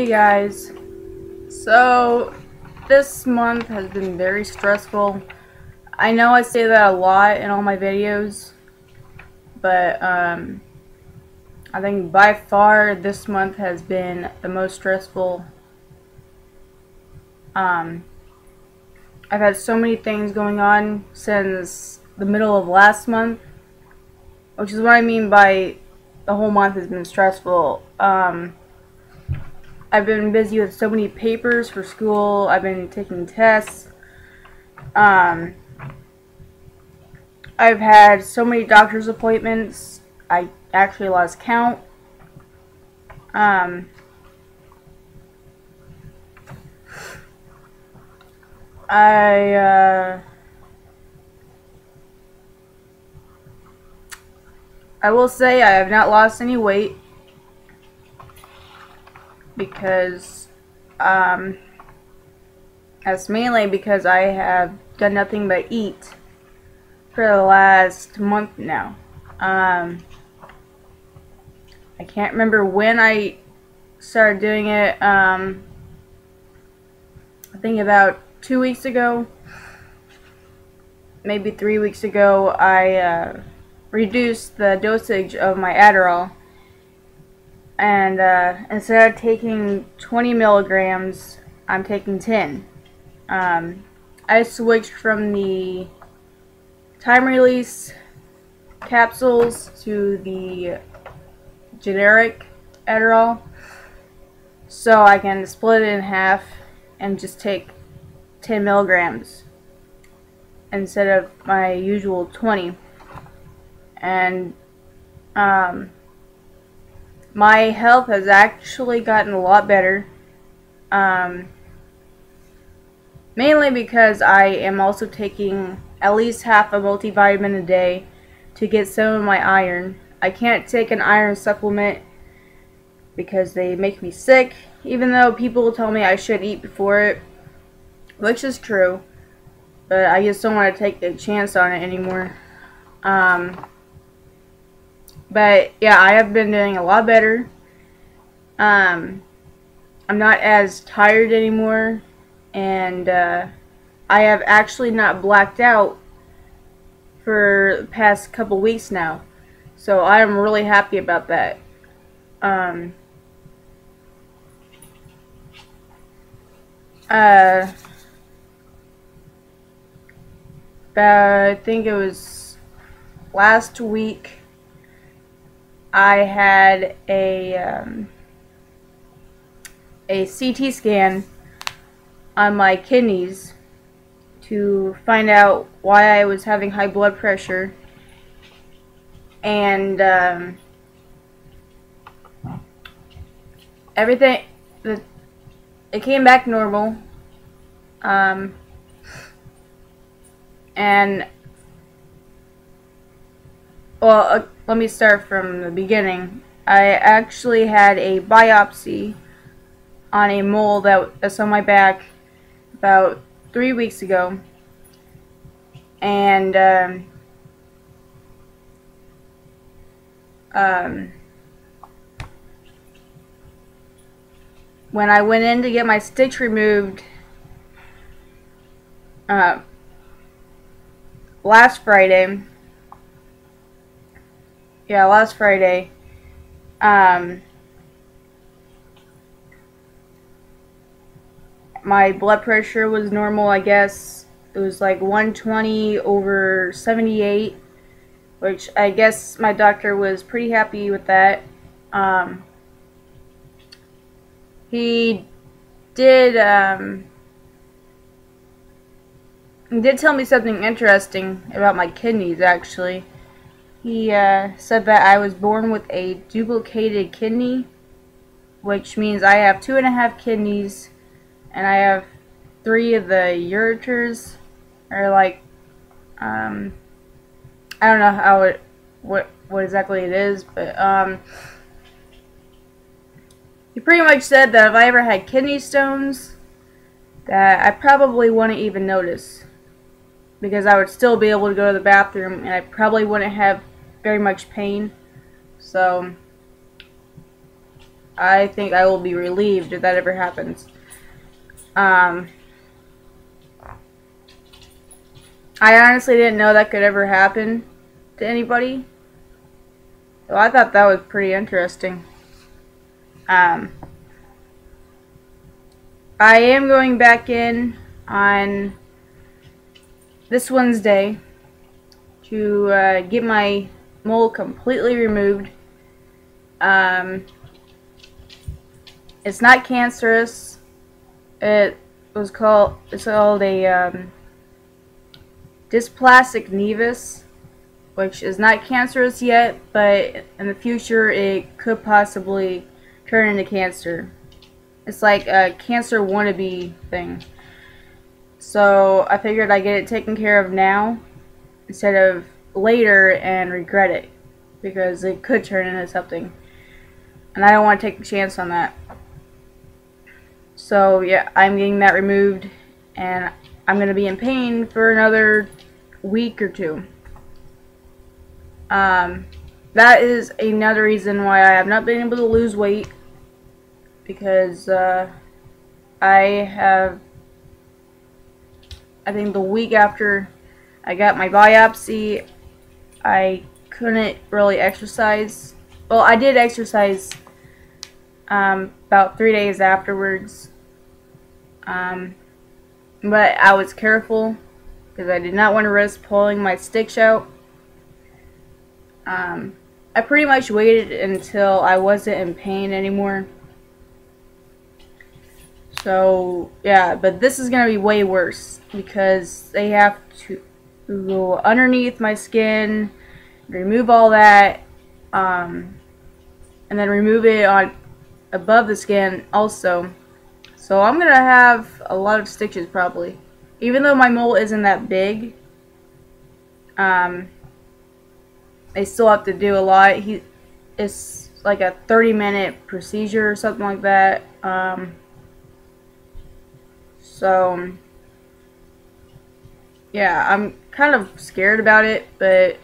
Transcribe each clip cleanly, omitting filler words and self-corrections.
Hey guys, so this month has been very stressful. I know I say that a lot in all my videos, but I think by far this month has been the most stressful. I've had so many things going on since the middle of last month, which is what I mean by the whole month has been stressful. I've been busy with so many papers for school. I've been taking tests. I've had so many doctor's appointments. I actually lost count. I will say I have not lost any weight because that's mainly because I have done nothing but eat for the last month now. I can't remember when I started doing it. I think about 2 weeks ago, maybe 3 weeks ago, I reduced the dosage of my Adderall, and instead of taking 20 milligrams, I'm taking 10. I switched from the time release capsules to the generic Adderall, so I can split it in half and just take 10 milligrams instead of my usual 20. And my health has actually gotten a lot better, mainly because I am also taking at least half a multivitamin a day to get some of my iron. I can't take an iron supplement because they make me sick, even though people tell me I should eat before it, which is true, but I just don't want to take the chance on it anymore. But yeah, I have been doing a lot better. I'm not as tired anymore, and I have actually not blacked out for the past couple weeks now, so I am really happy about that. I think it was last week I had a CT scan on my kidneys to find out why I was having high blood pressure, and everything, it came back normal, and well, let me start from the beginning. I actually had a biopsy on a mole that's on my back about 3 weeks ago, and when I went in to get my stitch removed last Friday, my blood pressure was normal, I guess. It was like 120/78, which I guess my doctor was pretty happy with that. He did tell me something interesting about my kidneys, actually. He said that I was born with a duplicated kidney, which means I have 2.5 kidneys, and I have 3 of the ureters, or like, I don't know how what exactly it is, but he pretty much said that if I ever had kidney stones, that I probably wouldn't even notice, because I would still be able to go to the bathroom, and I probably wouldn't have very much pain. So I think I will be relieved if that ever happens. I honestly didn't know that could ever happen to anybody. So I thought that was pretty interesting. I am going back in on this Wednesday to get my mole completely removed. It's not cancerous. It's called a dysplastic nevus, which is not cancerous yet, but in the future it could possibly turn into cancer. It's like a cancer wannabe thing. So I figured I'd get it taken care of now instead of later and regret it, because it could turn into something. And I don't want to take a chance on that. So yeah, I'm getting that removed, and I'm going to be in pain for another week or two. That is another reason why I have not been able to lose weight, because I think the week after I got my biopsy, I couldn't really exercise. Well, I did exercise about 3 days afterwards, but I was careful because I did not want to risk pulling my stitch out. I pretty much waited until I wasn't in pain anymore. So yeah, but this is gonna be way worse because they have to go underneath my skin, remove all that, and then remove it on above the skin also. So I'm gonna have a lot of stitches probably, even though my mole isn't that big. They still have to do a lot. It's like a 30-minute procedure or something like that. So yeah, I'm kind of scared about it, but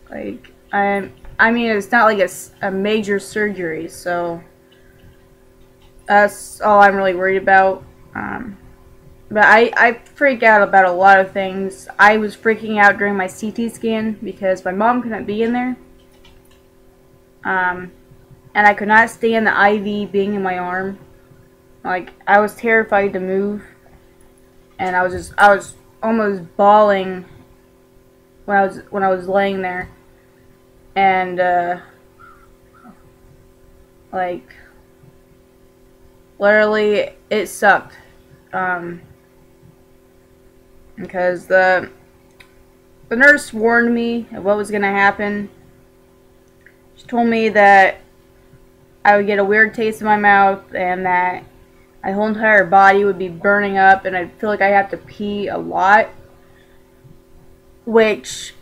like I mean, it's not like a major surgery, so that's all I'm really worried about. But I freak out about a lot of things. I was freaking out during my CT scan because my mom couldn't be in there. And I could not stand the IV being in my arm. Like, I was terrified to move. And I was almost bawling when I was laying there. And like, literally it sucked. Because the nurse warned me of what was going to happen. She told me that I would get a weird taste in my mouth and that my whole entire body would be burning up and I'd feel like I have to pee a lot. Which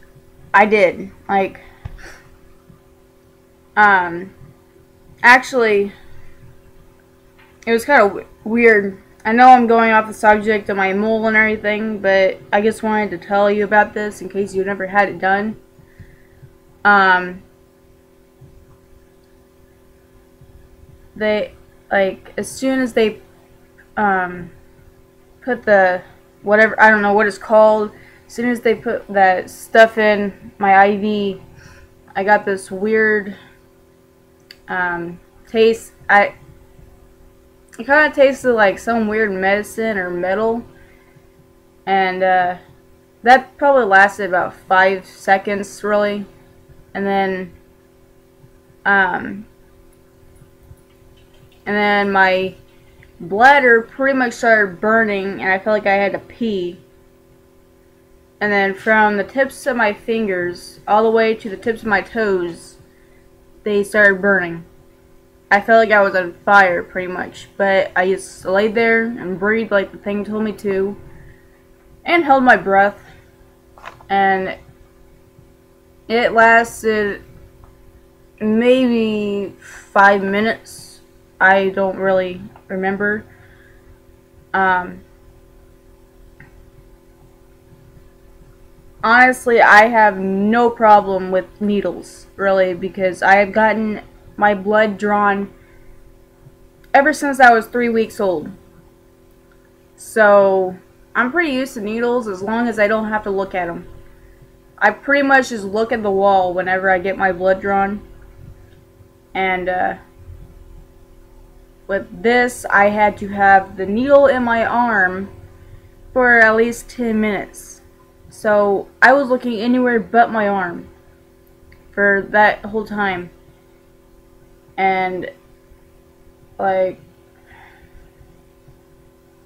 I did. Like, actually, it was kind of weird. I know I'm going off the subject of my mole and everything, but I just wanted to tell you about this in case you never had it done. They, like, as soon as they put the whatever, I don't know what it's called, as soon as they put that stuff in my IV, I got this weird taste. It kind of tasted like some weird medicine or metal, and that probably lasted about 5 seconds, really, and then my bladder pretty much started burning, and I felt like I had to pee. And then from the tips of my fingers all the way to the tips of my toes, they started burning. I felt like I was on fire, pretty much. But I just laid there and breathed like the thing told me to. And held my breath. And it lasted maybe 5 minutes. I don't really remember. Honestly, I have no problem with needles, really, because I have gotten my blood drawn ever since I was 3 weeks old. So I'm pretty used to needles as long as I don't have to look at them. I pretty much just look at the wall whenever I get my blood drawn. And with this, I had to have the needle in my arm for at least 10 minutes. So I was looking anywhere but my arm for that whole time. And like,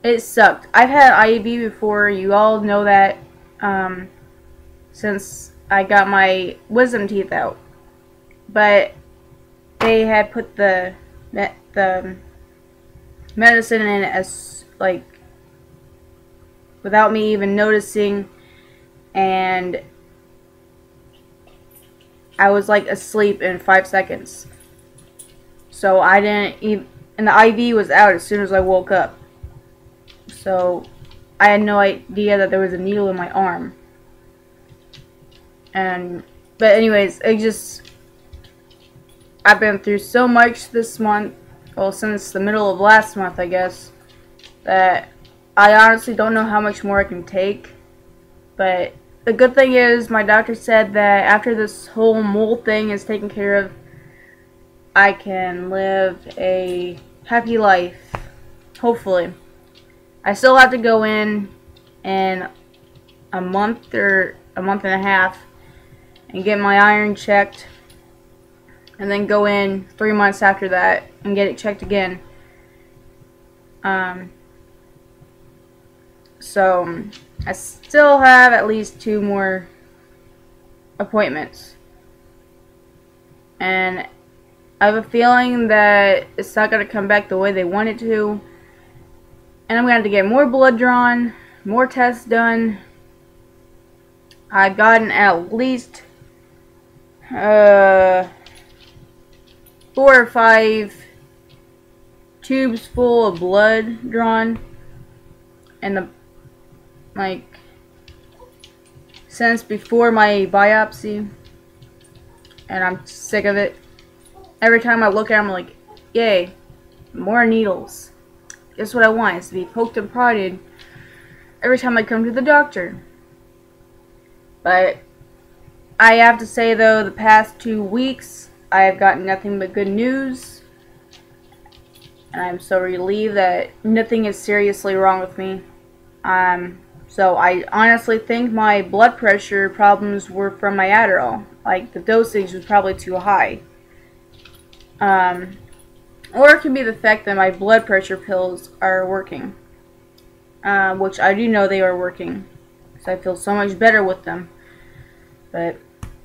it sucked. I've had IV before, you all know that, since I got my wisdom teeth out. But they had put the medicine in as, like, without me even noticing, and I was like asleep in 5 seconds. So I didn't even, and the IV was out as soon as I woke up. So I had no idea that there was a needle in my arm. But anyways, I've been through so much this month, well, since the middle of last month, I guess, that I honestly don't know how much more I can take. But the good thing is, my doctor said that after this whole mole thing is taken care of, I can live a happy life, hopefully. I still have to go in a month or a month and a half and get my iron checked, and then go in 3 months after that and get it checked again. So I still have at least 2 more appointments, and I have a feeling that it's not going to come back the way they want it to, and I'm going to have to get more blood drawn, more tests done. I've gotten at least 4 or 5 tubes full of blood drawn, and since before my biopsy, and I'm sick of it. Every time I look at them, I'm like, yay, more needles. Guess what I want is to be poked and prodded every time I come to the doctor. But I have to say, though, the past 2 weeks I have gotten nothing but good news, and I'm so relieved that nothing is seriously wrong with me. So I honestly think my blood pressure problems were from my adderall. Like, the dosage was probably too high. Or it could be the fact that my blood pressure pills are working, which I do know they are working, because I feel so much better with them. But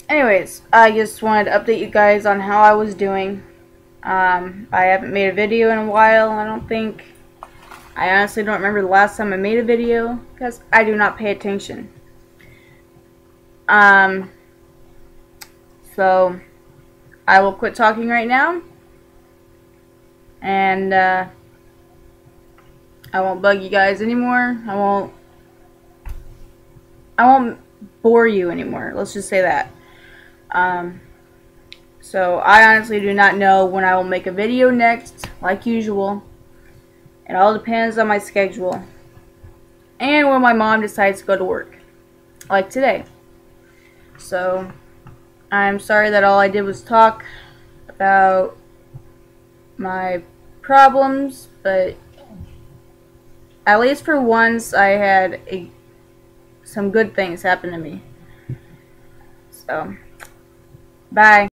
anyways, I just wanted to update you guys on how I was doing. I haven't made a video in a while, I don't think. I honestly don't remember the last time I made a video, because I do not pay attention. So I will quit talking right now, and I won't bug you guys anymore. I won't bore you anymore. Let's just say that. So I honestly do not know when I will make a video next, like usual. It all depends on my schedule and when my mom decides to go to work, like today. So I'm sorry that all I did was talk about my problems, but at least for once I had some good things happen to me. So bye.